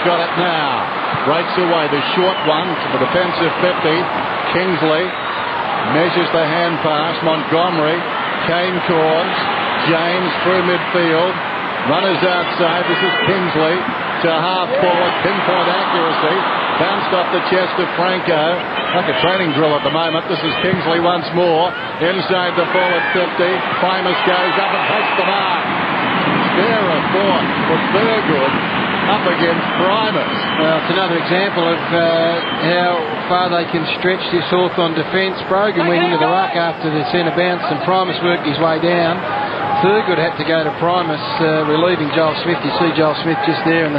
got it now. Breaks away the short one to the defensive 50. Kingsley measures the hand pass. Montgomery. Kane calls. James through midfield. Runners outside. This is Kingsley to half forward. Pinpoint accuracy. Bounced off the chest of Franco. Like a training drill at the moment. This is Kingsley once more. Inside the forward 50. Primus goes up and takes the mark. Spare a thought for Thurgood up against Primus. Well, it's another example of how far they can stretch this Hawthorn defence. Brogan went into the ruck after the centre bounce and Primus worked his way down. Thurgood had to go to Primus, relieving Joel Smith. You see Joel Smith just there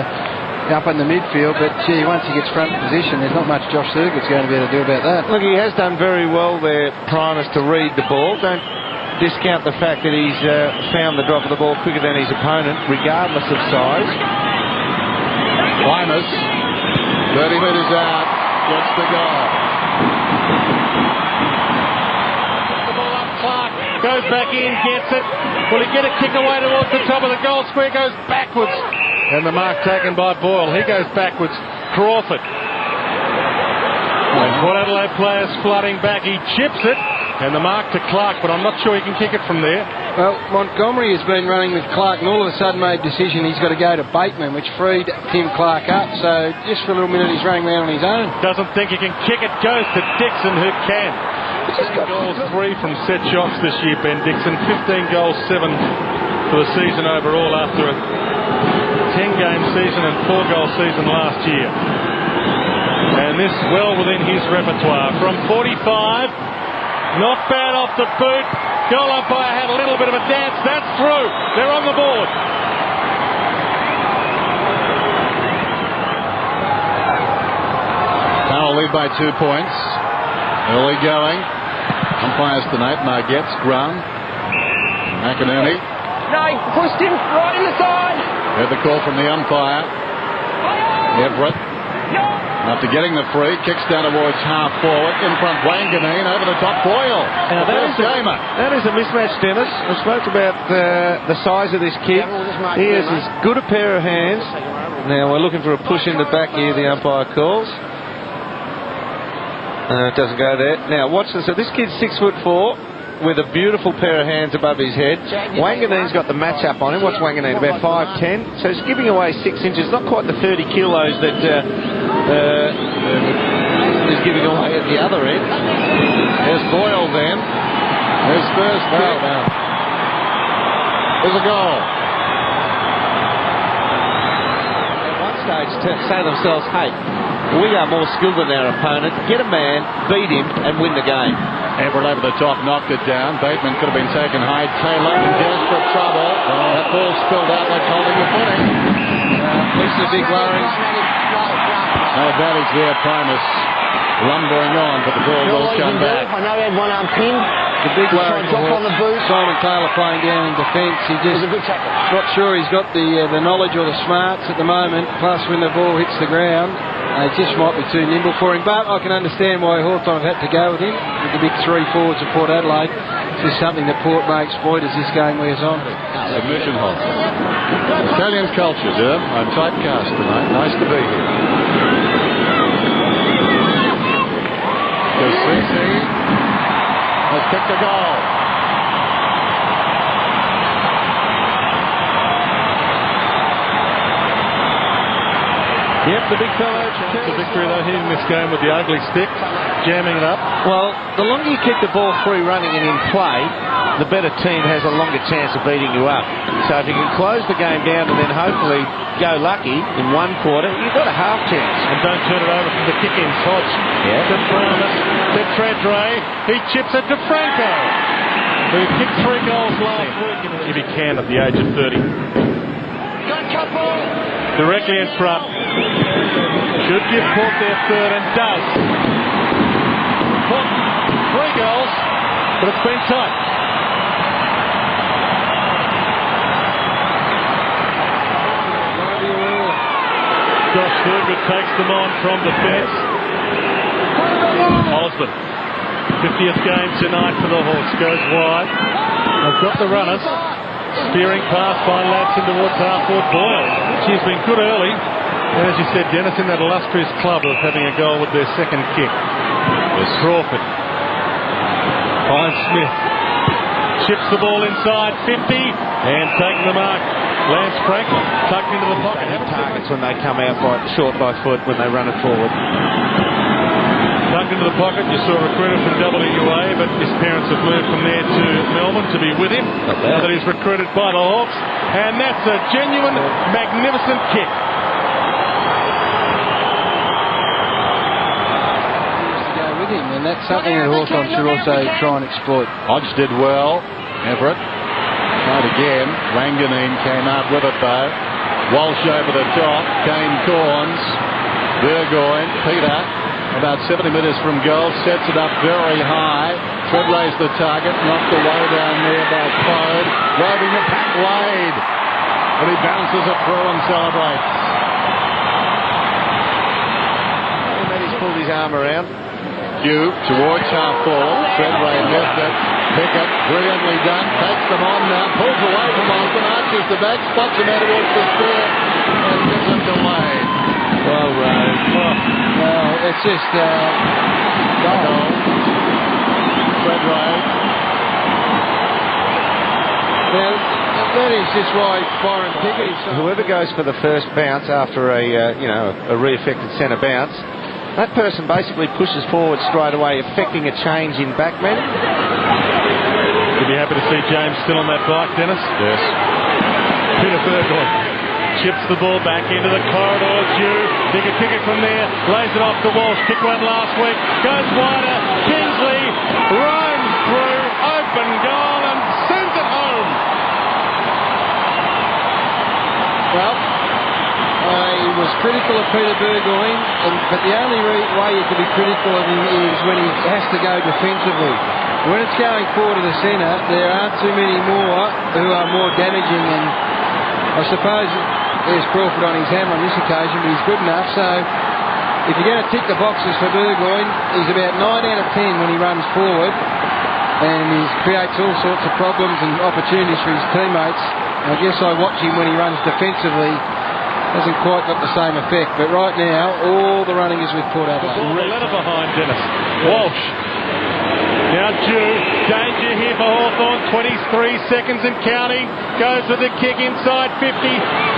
up in the midfield, but gee, once he gets front position, there's not much Josh Thurgood's going to be able to do about that. Look, he has done very well there, Primus, to read the ball. Don't discount the fact that he's found the drop of the ball quicker than his opponent, regardless of size. Primus, 30 metres out, gets the goal. The ball up, Clark goes back in, gets it. Will he get a kick away towards the top of the goal square? Goes backwards. And the mark taken by Boyle. He goes backwards. Crawford. And Port Adelaide players flooding back. He chips it. And the mark to Clark, but I'm not sure he can kick it from there. Well, Montgomery has been running with Clark and all of a sudden made a decision he's got to go to Bateman, which freed Tim Clark up. So just for a little minute he's running around on his own. Doesn't think he can kick it. Goes to Dixon, who can. 10 goals, 3 from set shots this year, Ben Dixon. 15 goals, 7 for the season overall after a 10-game season and 4-goal season last year. And this well within his repertoire. From 45... not bad off the boot. Goal umpire had a little bit of a dance. That's through. They're on the board. Powell lead by 2 points. Early going. Umpires tonight. Margetts, Grant, McInerney. No, he pushed him right in the side. Heard the call from the umpire. Everett. After getting the free, kicks down towards half forward. In front, Wanganeen. Over the top, Boyle. Now that is a mismatch, Dennis. We spoke about the size of this kid. He has as good a pair of hands. Now we're looking for a push in the back here, the umpire calls. It doesn't go there. Now watch this. So this kid's 6'4", with a beautiful pair of hands above his head. Wanganeen's got the match up on him. What's Wanganeen? About 5'10". So he's giving away 6 inches. Not quite the 30 kilos that is giving away at the other end. There's Boyle then. There's first kick. There's a goal. At one stage to say to themselves, hey, we are more skilled than our opponent. Get a man, beat him, and win the game. Everett over the top, knocked it down. Bateman could have been taken high. Taylor in desperate trouble. That ball spilled out like holding the footing. This is a big worry. No advantage there, Primus lumbering on, but the ball will come back. I know he had one arm pinned. The big worry drop on the boot. Simon Taylor playing down in defence. He just not sure he's got the knowledge or the smarts at the moment. Plus, when the ball hits the ground, it just might be too nimble for him. But I can understand why Hawthorn have had to go with him. With the big 3 forwards of Port Adelaide, this is something that Port may exploit as this game wears on. Submission hold. Italian culture, Derm. I'm typecast tonight. Nice to be here. Casey has kicked a goal. Yep, the big fellow. The victory though, hitting this game with the ugly stick, jamming it up. Well, the longer you keep the ball free running and in play, the better team has a longer chance of beating you up. So if you can close the game down and then hopefully go lucky in one quarter, you've got a half chance. And don't turn it over from the kick-in. Hodge to Primus, to Tredray. He chips it to Franco, who kicked 3 goals last week. If he can at the age of 30. Directly in front. Should give Port their third and does. Port 3 goals, but it's been tight. Josh Thurgood takes them on from defence. Osborne, 50th game tonight for the Hawks, goes wide. They've got the runners. Spearing pass by Ladson towards half-forward Boyle. She's been good early. And as you said, Dennis, in that illustrious club of having a goal with their second kick. There's Crawford. Finds Smith. Chips the ball inside 50 and taking the mark. Lance Franklin tucked into the pocket. Targets when they come out short by foot when they run it forward. Tucked into the pocket. You saw a recruiter from WA, but his parents have moved from there to Melbourne to be with him. Now that he's recruited by the Hawks. And that's a genuine, magnificent kick. And that's something that Hawthorn should also try and exploit. Hodge did well. Everett tried again. Wanganeen came out with it though. Walsh over the top. Kane Corns. Burgoyne. Peter, about 70 metres from goal, sets it up very high. Treadway's the target. Knocked away down there by Fode. Roving the pack. Wade. And he bounces it through and celebrates. And he's pulled his arm around. Hugh towards half forward. Treadway missed it. Pickett, brilliantly done. Takes them on now. Pulls away from Osborne. Arches the back. Spots him out towards the square. And gives him to Wade. Well, Well, it's just goal. Treadway. Now, that is just why Byron Pickett is... Whoever goes for the first bounce after a re-affected centre bounce, that person basically pushes forward straight away, affecting a change in backmen. You'd be happy to see James still on that bike, Dennis? Yes. Peter Burgoyne chips the ball back into the corridors. Dig a kick it from there, lays it off to Walsh. Kick one last week, goes wider. Kingsley roams through, open goal and sends it home. Well, he was critical of Peter Burgoyne, but the only way you can be critical of him is when he has to go defensively. When it's going forward to the centre, there aren't too many more who are more damaging, and I suppose there's Crawford on his hammer on this occasion, but he's good enough. So if you're going to tick the boxes for Burgoyne, he's about 9 out of 10 when he runs forward, and he creates all sorts of problems and opportunities for his teammates. I guess I watch him when he runs defensively. Hasn't quite got the same effect, but right now all the running is with Port Adelaide. The letter behind Dennis. Walsh. Now Dew. Danger here for Hawthorn. 23 seconds and counting. Goes with the kick inside 50.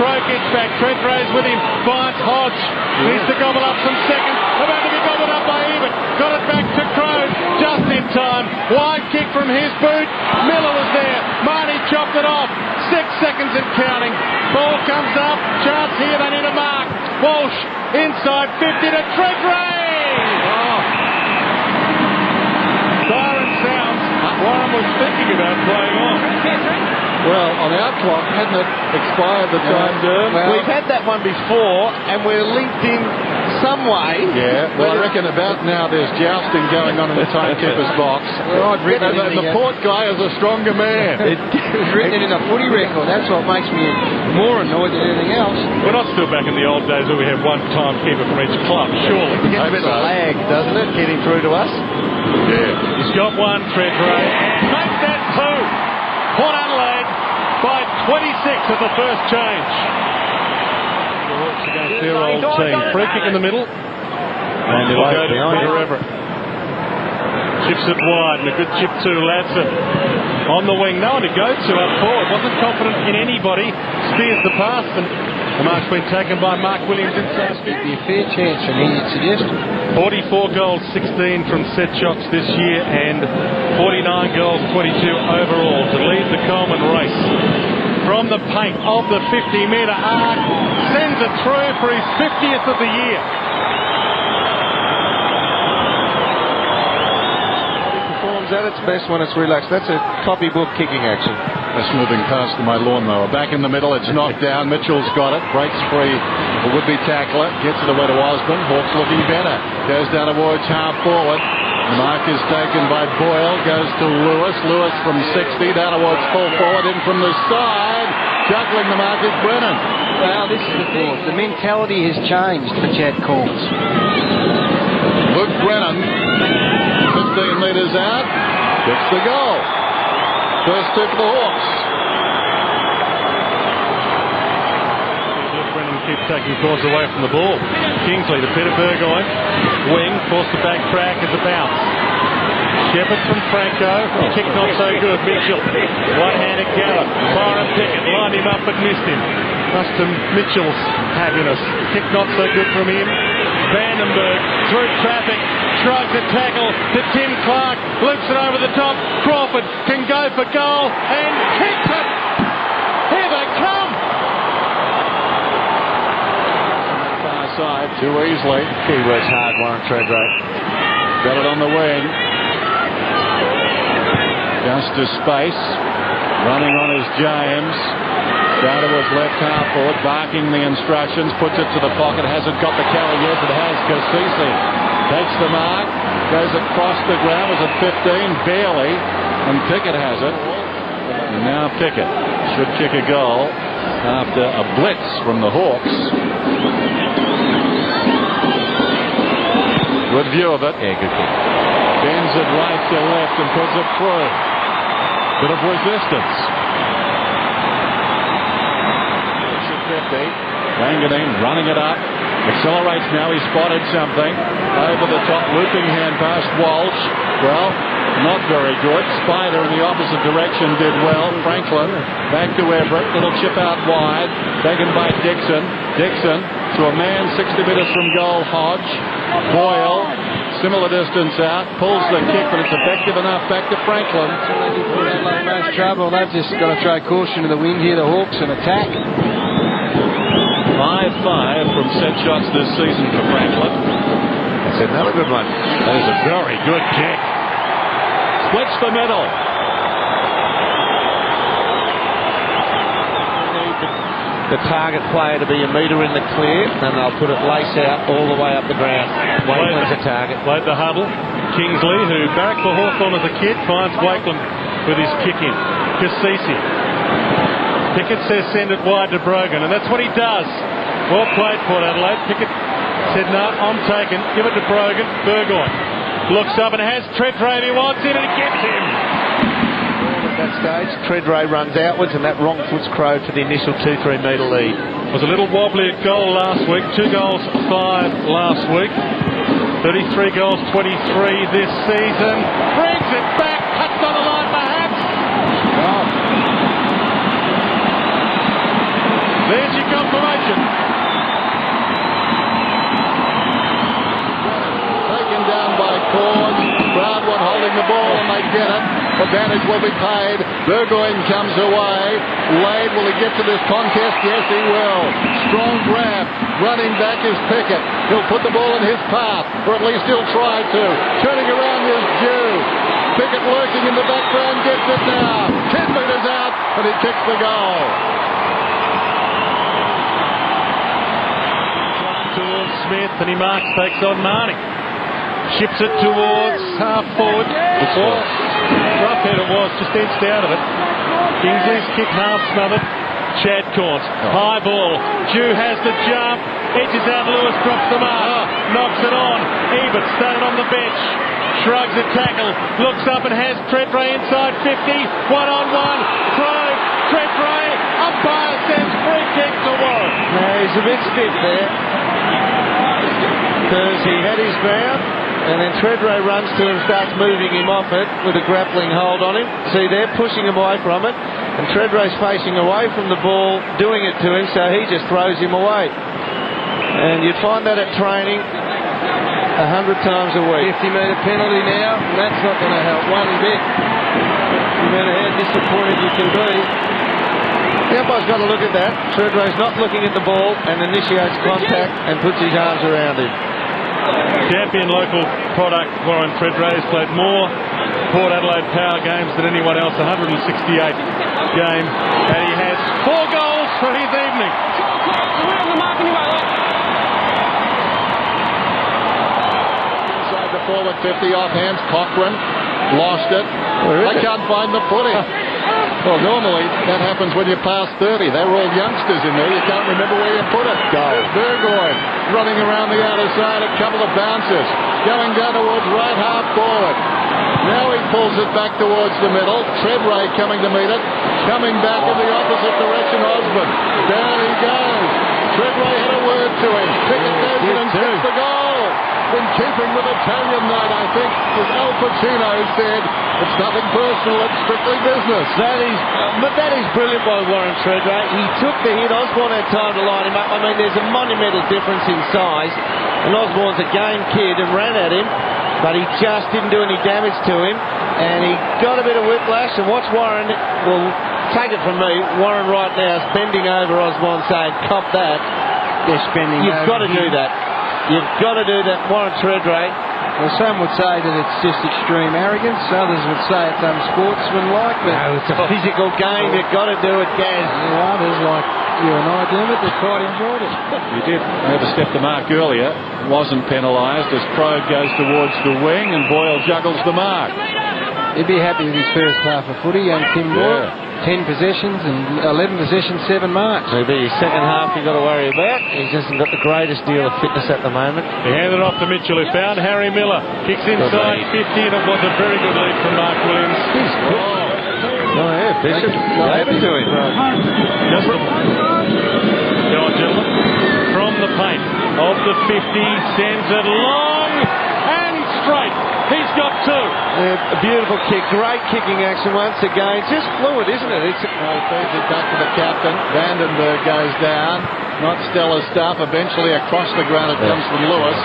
Crow gets back. Treadway's with him. Finds Hodge. Needs to gobble up some seconds. About to be gobbled up by Even. Got it back to Crow. Just in time. Wide kick from his boot. Miller was there. Marty chopped it off. 6 seconds and counting. Ball comes up. Chance here. They need a mark. Walsh inside 50 to Treadway. Oh. Siren sounds. Warren was thinking about playing on. Well, on our clock, hadn't it expired the time, Durham? Well, we've had that one before, and we're linked in some way. Yeah, well, I reckon about now there's jousting going on in the timekeeper's box. Well, I'd written and the Port guy is a stronger man. It was written in a footy record. That's what makes me more annoyed than anything else. We're not still back in the old days where we have one timekeeper from each club, surely. It gets a bit of lag, doesn't it, getting through to us? Yeah. He's got one, Treadway. Make that two. Port Adelaide by 26 at the first change. The Hawks against their old team. Free kick in the middle. And it'll go to Peter Everett. Chips it wide, and a good chip to Ladson. On the wing, no one to go to up forward. Wasn't confident in anybody. Steers the pass, and the mark's been taken by Mark Williams inside. Be a fair chance from here, you'd suggest. 44 goals, 16 from set shots this year, and 49 goals, 22 overall to lead the Coleman race. From the paint of the 50-metre arc, sends it through for his 50th of the year. At its best when it's relaxed. That's a copybook kicking action. That's moving past my lawnmower. Back in the middle, it's knocked down. Mitchell's got it. Breaks free. The would-be tackler. Gets it away to Osborne. Hawks looking better. Goes down towards half forward. The mark is taken by Boyle. Goes to Lewis. Lewis from 60. Down towards full forward. In from the side. Juggling the mark is Brennan. Well, this is the thing. The mentality has changed for Chad Corns. Luke Brennan. 15 metres out, gets the goal. First two for the Hawks. Luke Brennan keep taking corners away from the ball. Kingsley to Peter Burgoyne. Wing, forced to back track as a bounce. Shepherd from Franco. Kick not so good. Mitchell. One-handed gallop. Byron Pickett lined him up but missed him. Much to Mitchell's happiness. Kick not so good from him. Vandenberg through traffic. Shrugs a tackle to Tim Clark. Loops it over the top. Crawford can go for goal and kicks it. Here they come. Far side too easily. He works hard, Warren Treadray. Got it on the wing. Just to space. Running on is James. Down towards left half forward. Barking the instructions. Puts it to the pocket. Hasn't got the carry. Yes, it has. Kasisi takes the mark. Goes across the ground. Was it 15? Barely. And Pickett has it. And now Pickett should kick a goal after a blitz from the Hawks. Good view of it. Yeah, good kick. Bends it right to left and puts it through. Bit of resistance. 50. Wanganeen running it up. Accelerates now. He spotted something. Over the top. Looping hand past Walsh. Well, not very good. Spider in the opposite direction did well. Franklin back to Everett. Little chip out wide. Taken by Dixon. Dixon to a man 60 metres from goal. Hodge. Boyle. Similar distance out. Pulls the kick, but it's effective enough. Back to Franklin. Most trouble. They've just got to throw caution to the wind here. The Hawks and attack. 5-5 from set shots this season for Franklin. That's another good one. That is a very good kick. Splits the middle. The target player to be a metre in the clear, and they'll put it lace out all the way up the ground. Wakeland's a target. Played the huddle. Kingsley, who barracked for Hawthorn as a kid, finds Wakeland with his kick in. Kasisi. Pickett says send it wide to Brogan, and that's what he does. Well played, Port Adelaide. Pickett said, no, I'm taken. Give it to Brogan. Burgoyne looks up and has Treadray if he wants it, and he gets him. At that stage, Treadray runs outwards, and that wrong foot's crowed for the initial 2-3 metre lead. Was a little wobbly at goal last week. 2 goals, 5 last week. 33 goals, 23 this season. Brings it back. Touched on the line, perhaps. Oh. There's your confirmation. Taken down by Corns. Broadwood holding the ball and they get it. Advantage will be paid. Burgoyne comes away. Lade, will he get to this contest? Yes, he will. Strong grab. Running back is Pickett. He'll put the ball in his path, or at least he'll try to. Turning around is Jew. Pickett lurking in the background, gets it now. 10 metres out, and he kicks the goal. Towards Smith, and he marks, takes on Marnie. Ships it towards half forward. Rough head it was, just edged out of it. Kingsley's kick half smothered. Chad Corns, high ball. Jew has the jump. Edges out Lewis, drops the mark. Knocks it on. Ebert started on the bench. Shrugs a tackle. Looks up and has Treadray inside 50. 1-on-1. Throw. Treadray. Umpire says free kick to Warren. No, he's a bit stiff there. Because he had his ground, and then Treadray runs to him, starts moving him off it with a grappling hold on him. See, they're pushing him away from it, and Treadray's facing away from the ball, doing it to him, so he just throws him away. And you'd find that at training 100 times a week. 50-metre penalty now, and that's not going to help one bit. No matter how disappointed you can be. The umpire's got to look at that. Treadray's not looking at the ball and initiates contact and puts his arms around him. Champion local product, Warren Treadray has played more Port Adelaide Power games than anyone else, 168 game, and he has 4 goals for his evening. Inside the forward 50 off hands, Cochrane lost it. They can't find the footy. Well, normally that happens when you pass 30. They were all youngsters in there. You can't remember where you put it. Goal. Burgoyne running around the outer side, a couple of bounces. Going down towards right half forward. Now he pulls it back towards the middle. Treadray coming to meet it. Coming back in the opposite direction, Osborne. Down he goes. Treadway had a word to him. Pickett goes in and kicks the goal. In keeping with Italian night, I think, as Al Pacino said, it's nothing personal, it's strictly business. But that is brilliant by Warren Treadway. He took the hit. Osborne had time to line him up. I mean, there's a monumental difference in size. And Osborne's a game kid and ran at him, but he just didn't do any damage to him. And he got a bit of whiplash. And watch Warren, well, take it from me, Warren right now is bending over Osborne saying, cop that. They're spending. You've got to do that. You've got to do that, Warren Treadway. Well, some would say that it's just extreme arrogance. Others would say it's unsportsmanlike. But no, it's a physical game. You've got to do it, Gaz. Others like you and I, Dermot, they quite enjoyed it. He did overstep the mark earlier. Wasn't penalised as Krogh goes towards the wing and Boyle juggles the mark. He'd be happy with his first half of footy, young Tim Boyle. 10 possessions and 11 possessions, 7 marks. Maybe his second half you've got to worry about. He hasn't got the greatest deal of fitness at the moment. He handed off to Mitchell, who found Harry Miller. Kicks inside 50, and it was a very good lead from Mark Williams. Oh, yeah, Bishop. Gave it to him. Just go on, gentlemen. From the paint of the 50, sends it long and straight. He's got 2. A beautiful kick. Great kicking action once again. Just fluid, isn't it? It's feeds it back to the captain. Vandenberg goes down. Not stellar stuff. Eventually across the ground it comes from Lewis.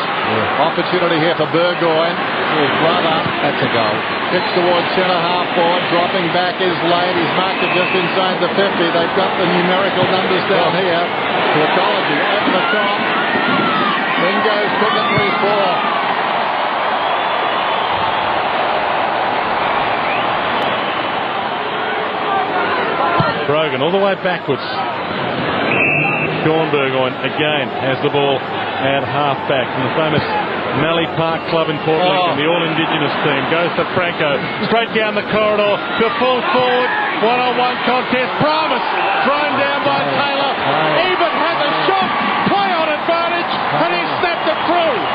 Opportunity here for Burgoyne. His brother. That's a goal. Kicks towards centre half forward. Dropping back is Lade. He's marked it just inside the 50. They've got the numerical numbers down here. To ecology. Over the top. Then goes Pickett for his 4. Brogan all the way backwards. Sean Burgoyne again has the ball at half back from the famous Mallee Park Club in Port Lincoln. The all-Indigenous team goes to Franco, straight down the corridor to full forward. One-on-one contest. Promise thrown down by Taylor. Even has a shot. Play on advantage, and he snapped it through.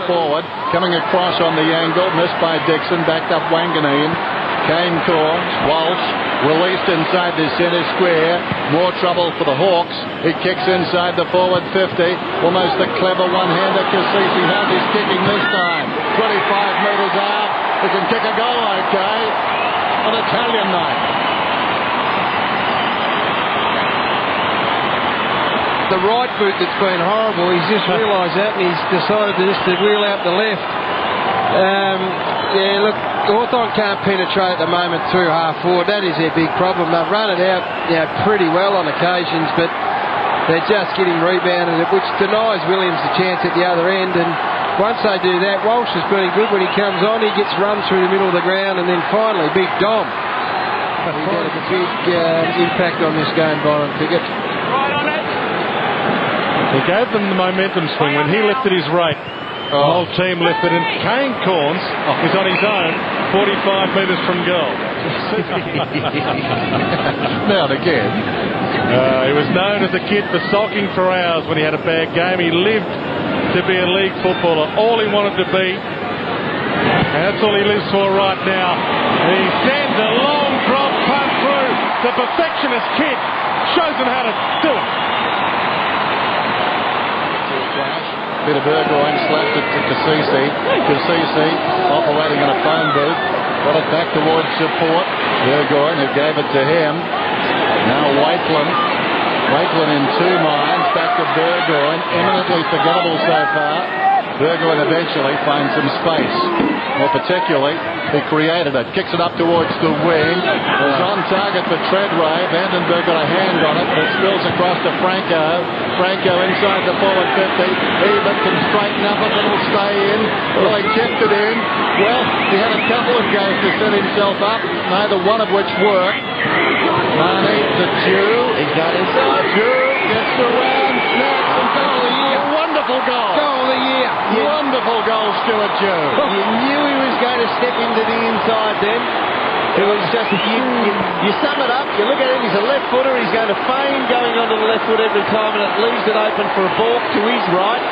Forward, coming across on the angle, missed by Dixon, backed up Wanganeen. Kane Corns, Walsh, released inside the centre square. More trouble for the Hawks. He kicks inside the forward 50. Almost a clever one-hander. Cassisi, how's his kicking this time? 25 metres out. He can kick a goal okay on Italian night. The right boot that's been horrible, he's just realised that and he's decided to wheel out the left. Yeah, look, Hawthorn can't penetrate at the moment through half forward. That is their big problem. They've run it out pretty well on occasions, but they're just getting rebounded, which denies Williams the chance at the other end. And once they do that, Walsh has been good when he comes on. He gets run through the middle of the ground, and then finally, big Dom. He's had a big impact on this game, Byron Pickett. He gave them the momentum swing when he lifted his rate. The whole team lifted, and Kane Corns is on his own 45 metres from goal. Now and again. He was known as a kid for sulking for hours when he had a bad game. He lived to be a league footballer, all he wanted to be, and that's all he lives for right now. And he sends a long drop punt through. The perfectionist kid shows him how to do it. Bit of Burgoyne slapped it to Cassisi. Cassisi operating in a phone booth. Got it back towards support. Burgoyne, who gave it to him. Now Waitland. Waitland in 2 minds. Back to Burgoyne. Eminently forgettable so far. Burgoyne eventually finds some space. More particularly, he created it. Kicks it up towards the wing. It was on target for Treadway. Vandenberg got a hand on it, but it spills across to Franco. Franco inside the forward 50. Even can straighten up a little, stay in. Well, he kept it in. Well, he had a couple of goes to set himself up, neither one of which worked. Marnie to Jew. He's got inside. Jew gets around, snaps, and goal of the year. Wonderful goal. Goal of the year. Wonderful goal, Stuart Jew. You knew he was going to step into the inside then. It was just, you sum it up, you look at him, he's a left footer, he's going to feign going onto the left foot every time, and it leaves it open for a balk to his right.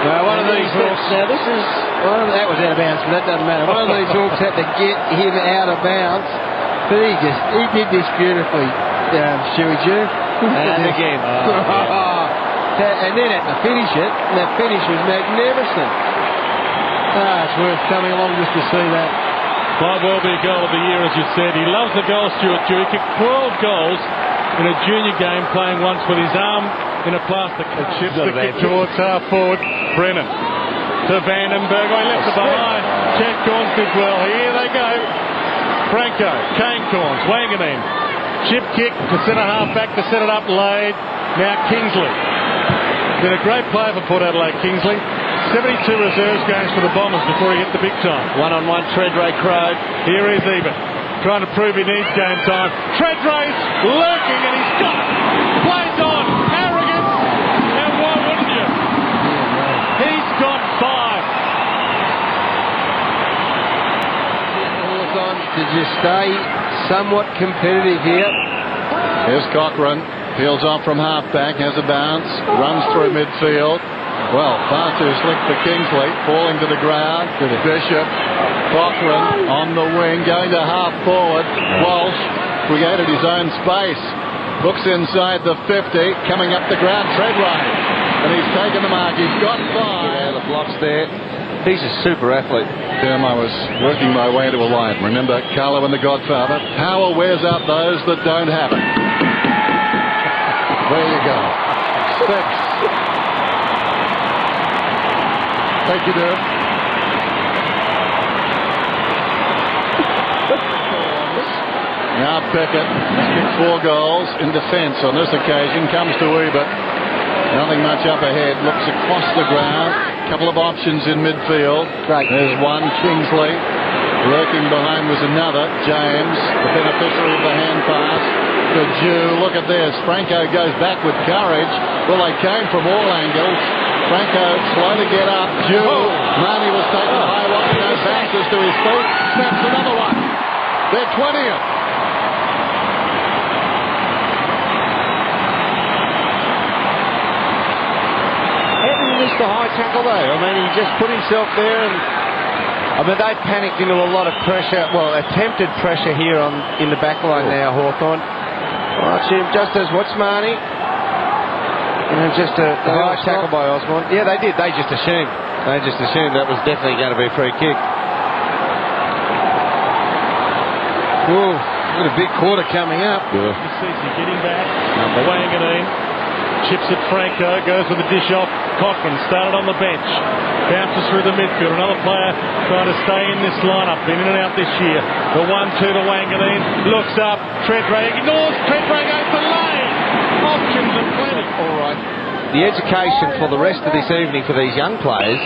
Now, one of these hawks. Now, this is... That was out of bounds, but that doesn't matter. One of these hawks had to get him out of bounds. But he did this beautifully, Stewie June. And again. And then had to finish it, and that finish was magnificent. It's worth coming along just to see that. Might well be a goal of the year, as you said. He loves the goal, Stuart Dew. He kicked 12 goals in a junior game, playing once with his arm in a plastic. It chips the kick towards half forward. Brennan to Vandenberg. He left it behind. Chad Corns did well. Here they go. Franco, Kane Corns, Wanganeen. Chip kick to centre half back to set it up. Lade. Now Kingsley. Been a great player for Port Adelaide, Kingsley. 72 reserves games for the Bombers before he hit the big time. One-on-one, Treadray Crow. Here is Eben, trying to prove he needs game time. Treadray's lurking and he's got it. Plays on. Arrogant. And why wouldn't you? He's got 5. Hawthorn to just stay somewhat competitive here. Here's Cochrane. Peels off from half-back, has a bounce, runs through midfield. Well, far too slick for Kingsley, falling to the ground. Bishop, Cochrane on the wing, going to half-forward. Walsh created his own space. Looks inside the 50, coming up the ground, Treadray. And he's taken the mark, he's got 5. Yeah, the blocks there. He's a super athlete. I was working my way into a line. Remember Carlo and the Godfather? Power wears out those that don't have it. There you go. 6. Thank you, Dirk. Now Pickett has kicked 4 goals in defence on this occasion. Comes to Ebert. Nothing much up ahead. Looks across the ground. Couple of options in midfield. Great. There's one, Kingsley. Lurking behind was another, James, the beneficiary of the hand pass. To Jew. Look at this. Franco goes back with courage. Well, they came from all angles. Franco slow to get up. Jew. Marnie was taken high. No bounces to his feet. Snaps another one. They're 20th. He missed the high tackle though. I mean, he just put himself there and they panicked into a lot of pressure. Well, attempted pressure here in the back line now, Hawthorn. Watch him, just as what's Marnie? Just a high tackle by Osborne. Yeah, they did. They just assumed. That was definitely going to be a free kick. Whoa, what a big quarter coming up. Yeah. Getting back. Wanganeen chips at Franco, goes with the dish off. Cochrane started on the bench. Bounces through the midfield. Another player trying to stay in this lineup. Been in and out this year. The 1-2 to Wanganeen. Looks up. Treadray ignores. Treadray goes to Lane. Options and plenty. All right. The education for the rest of this evening for these young players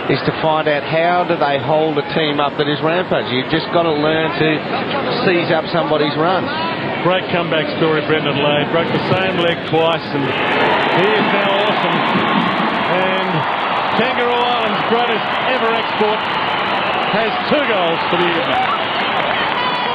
is to find out how do they hold a team up that is rampage. You've just got to learn to seize up somebody's run. Great comeback story, Brendan Lade. Broke the same leg twice, and he is now awesome. And Kangaroo Island's greatest ever export has 2 goals for the evening.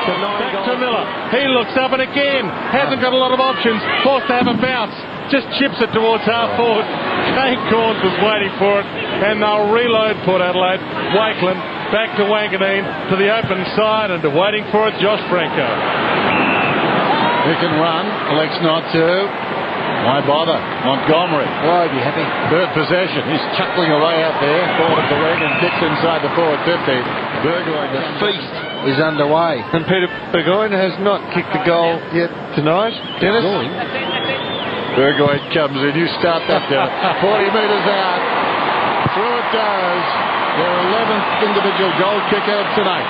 Back to Miller. He looks up and again hasn't got a lot of options. Forced to have a bounce. Just chips it towards half forward. Kane Corns was waiting for it, and they'll reload Port Adelaide. Wakeland back to Wanganeen to the open side, and waiting for it, Josh Franco. He can run, elects not to. Why bother? Montgomery. Oh, I'd be happy. Third possession. He's chuckling away out there. Forward of the leg and kicks inside the forward 50. Burgoyne. The feast is underway. And Peter Burgoyne has not kicked the goal yet tonight. Dennis? Burgoyne comes in. You start that down. 40 metres out. Through it goes. Their 11th individual goal kicker tonight.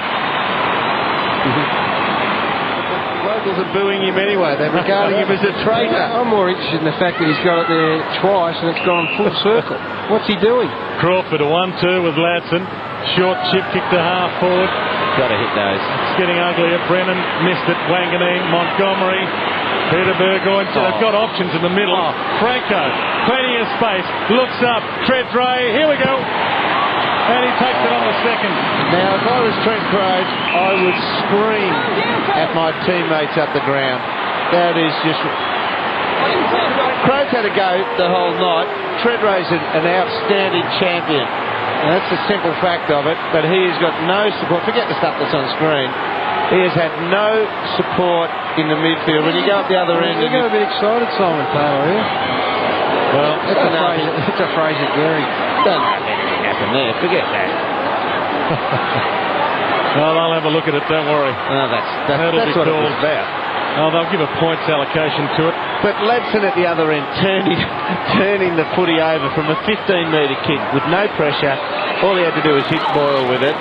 Locals are booing him anyway. They're regarding him as a traitor. I'm more interested in the fact that he's got it there twice and it's gone full circle. What's he doing? Crawford a 1-2 with Ladson. Short chip kick to half forward. Got to hit those. It's getting uglier. Brennan missed it. Wanganeen, Montgomery, Peter Burgoyne. So they've got options in the middle. Franco, plenty of space. Looks up. Treadray. Here we go. And he takes it on the second. Now, if I was Trent Crowe, I would scream at my teammates up the ground. That is just... Crowe's had a go the whole night. Treadray's an outstanding champion. And that's the simple fact of it. But he has got no support. Forget the stuff that's on screen. He has had no support in the midfield. When you go up the other end... You got a bit excited, Simon Taylor, here. Well, it's a Fraser Gehry. Don't let anything happen there. Forget that. Well, I'll have a look at it, don't worry. No, that's That'll what be it was called. about. Oh, they'll give a points allocation to it. But Ledson at the other end turning the footy over from a 15-metre kick with no pressure. All he had to do was hit Boyle with it.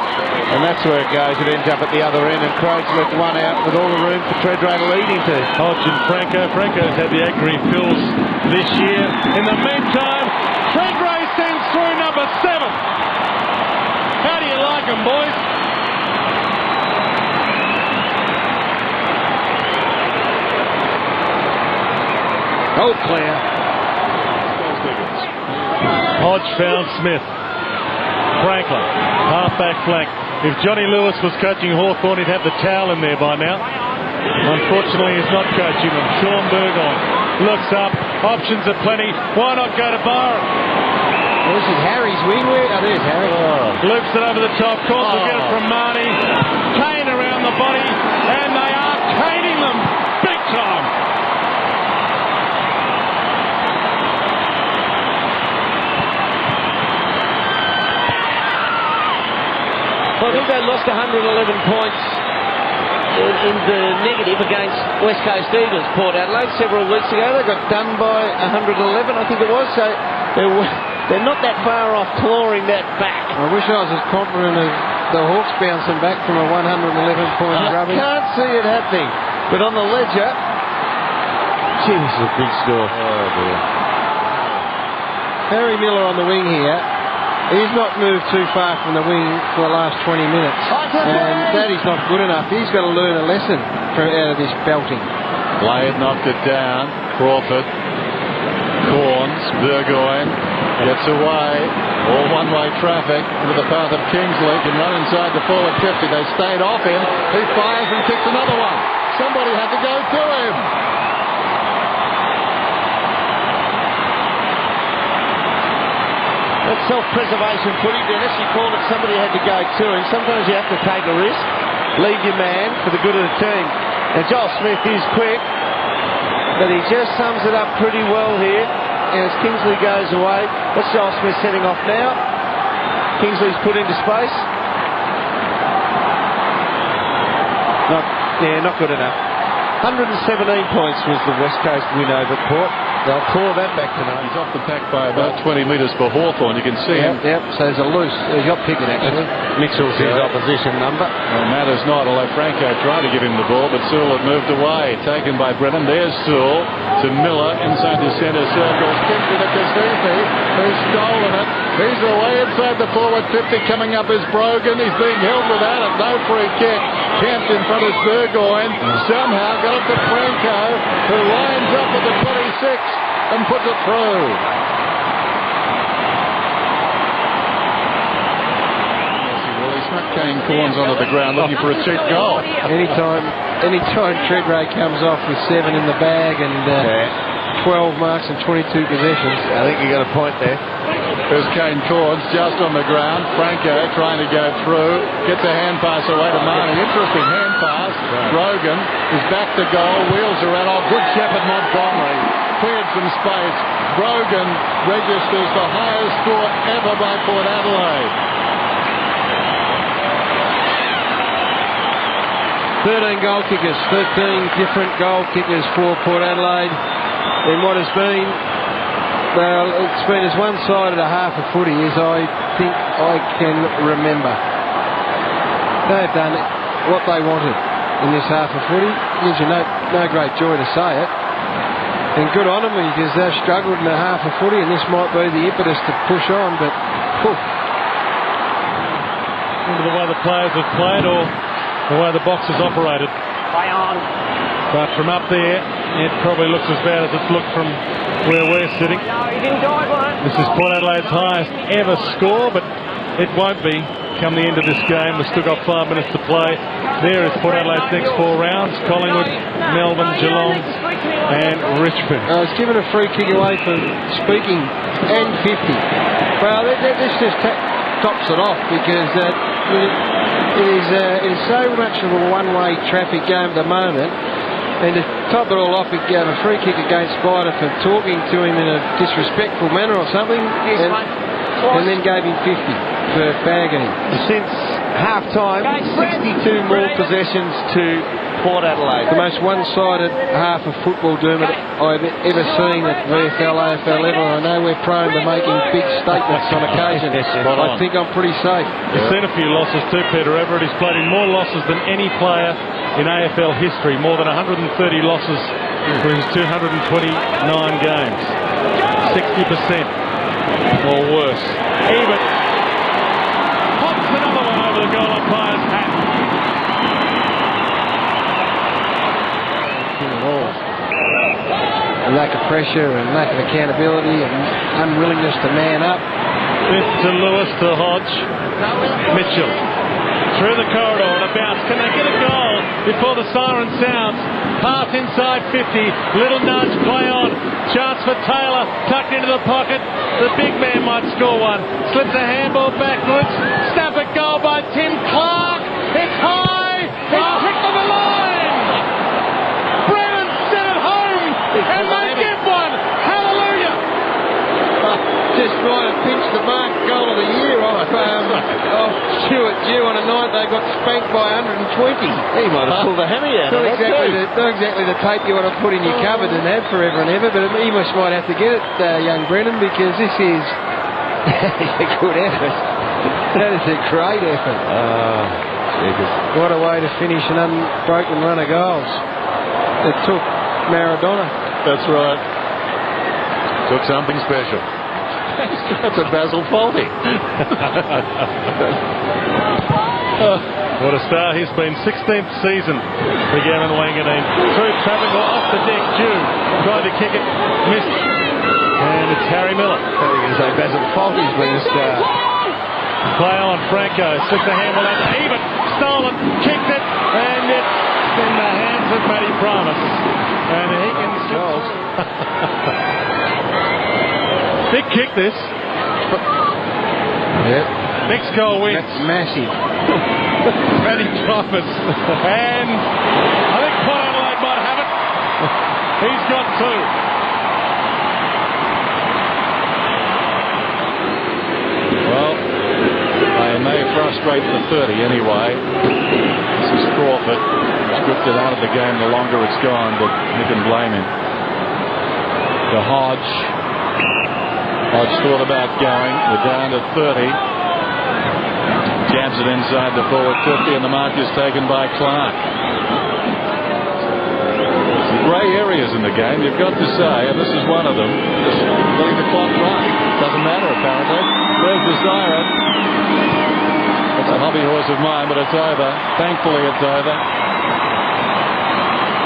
And that's where it goes. It ends up at the other end, and Croaks left one out with all the room for Tredray to lead into. Hodge and Franco. Franco's had the Agri fills this year. In the meantime, Tredray sends through number 7. How do you like them, boys? Oh, clear. Hodge found Smith. Franklin, half-back flank. If Johnny Lewis was coaching Hawthorn, he'd have the towel in there by now. Unfortunately, he's not coaching them. Sean Burgoyne looks up. Options are plenty. Why not go to Barham? Well, this is Harry's wing. There's Harry. Loops it over the top. Court will get it from Marnie. Kane around the body. And they are caning them big time. Well, I think they lost 111 points in the negative against West Coast Eagles, Port Adelaide, several weeks ago. They got done by 111, I think it was. So they're not that far off clawing that back. I wish I was as confident as the Hawks bouncing back from a 111-point rubbish. I can't see it happening. But on the ledger, gee, this is a big score. Oh, dear. Harry Miller on the wing here. He's not moved too far from the wing for the last 20 minutes. And that is not good enough. He's got to learn a lesson out of this belting. Blade knocked it down. Crawford. Corns. Burgoyne gets away. All one-way traffic into the path of Kingsley. Can run inside the forward 50. They stayed off him. He fires and kicks another one. Somebody had to go to him. That's self-preservation footy, Dennis. You call it somebody had to go to him. Sometimes you have to take a risk. Leave your man for the good of the team. Now, Joel Smith is quick, but he just sums it up pretty well here. And as Kingsley goes away, what's Joel Smith setting off now? Kingsley's put into space. Not good enough. 117 points was the West Coast win over Port. They'll claw that back tonight. He's off the pack by about 20 metres for Hawthorn. You can see him. Yep, so there's a loose. He's got picking actually. Mitchell's his opposition number. Well, matters not, although Franco tried to give him the ball, but Sewell had moved away. Taken by Brennan. There's Sewell to Miller inside the centre circle. Kicked to the Kasifi, who's stolen it. He's away inside the forward 50. Coming up is Brogan. He's being held without it. No free kick. Kemp in front of Burgoyne. Somehow got it to Franco, who lines up with the 26 and puts it through. Well, he snuck Kane Corns onto the ground looking for a cheap goal. Anytime Tredray comes off with 7 in the bag and 12 marks and 22 possessions. I think you got a point there. There's Kane Corns just on the ground. Franco trying to go through. Gets a hand pass away to Marnie. Interesting hand pass. Brogan is back to goal. Wheels around. Oh, good shepherd Montgomery. Cleared some space. Brogan registers the highest score ever by Port Adelaide. 13 goal kickers, 13 different goal kickers for Port Adelaide in what has been, well, it's been as one-sided a half of footy as I think I can remember. They've done what they wanted in this half of footy. Gives you no great joy to say it. And good on them, because they've struggled in a half of footy, and this might be the impetus to push on, but Into the way the players have played or the way the box has operated. Play on. But from up there, it probably looks as bad as it's looked from where we're sitting. No, he didn't dive on it. This is Port Adelaide's highest ever score, but it won't be come the end of this game. We've still got 5 minutes to play. There is Port Adelaide's next 4 rounds. Collingwood, Melbourne, Geelong and Richmond. I was given a free kick away for speaking and 50. Well, this just tops it off, because It is so much of a one-way traffic game at the moment. And to top it all off, he gave a free kick against Spider for talking to him in a disrespectful manner or something. And then gave him 50 for bagging him. Since half-time, 62 more possessions to Port Adelaide. The most one-sided half of football, Dermot, I've ever seen at VFL, AFL level. I know we're prone to making big statements on occasion. I think I'm pretty safe. He's seen a few losses too, Peter Everett. He's played in more losses than any player in AFL history. More than 130 losses for his 229 games. 60% or worse. Even pops another one over the goal umpire's hat. Lack of pressure and lack of accountability and unwillingness to man up. Smith to Lewis to Hodge. Mitchell through the corridor and a bounce. Can they get a goal before the siren sounds? Pass inside 50. Little nudge, play on. Chance for Taylor, tucked into the pocket. The big man might score one. Slips a handball backwards. Snap at goal by Tim Clark. It's high. It's kicked on the line. Brennan sent it home. And they get one. Hallelujah. Just right and pinch the mark goal of the year off Stuart Dew on a night they got spanked by 120. He might have pulled a hammy out. Not exactly the tape you want to put in your cupboard and have forever and ever, but he might have to get it, young Brennan, because this is a good effort. That is a great effort. What a way to finish an unbroken run of goals. It took Maradona. That's right. Took something special. That's a Basil Fawlty. What a star he's been. 16th season for Gavin Wanganeen. Through traffic or off the deck. Dew tried to kick it, missed. And it's Harry Miller. I think you say Basil Fawlty's been a star. Play on, Franco slipped the handball out. Even stolen, kicked it, and it's in the hands of Matty Primus. And he can goals. Big kick this. Yep. Next goal wins. That's massive. Matty Primus. And I think Port Adelaide might have it. He's got two. Well, they may frustrate the 30 anyway. This is Crawford. Drifted out of the game the longer it's gone, but you can blame him. To Hodge. Hodge thought about going. We're down to 30. Jams it inside the forward 50, and the mark is taken by Clark. Some grey areas in the game, you've got to say, and this is one of them. Just letting the clock run. Doesn't matter, apparently. There's the siren. It's a hobby horse of mine, but it's over. Thankfully, it's over.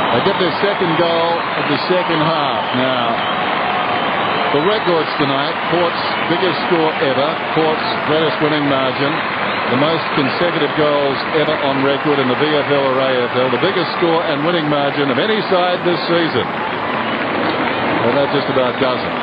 They get their second goal of the second half. Now, the records tonight: Port's biggest score ever, Port's greatest winning margin, the most consecutive goals ever on record in the VFL or AFL, the biggest score and winning margin of any side this season. Well, that just about does it.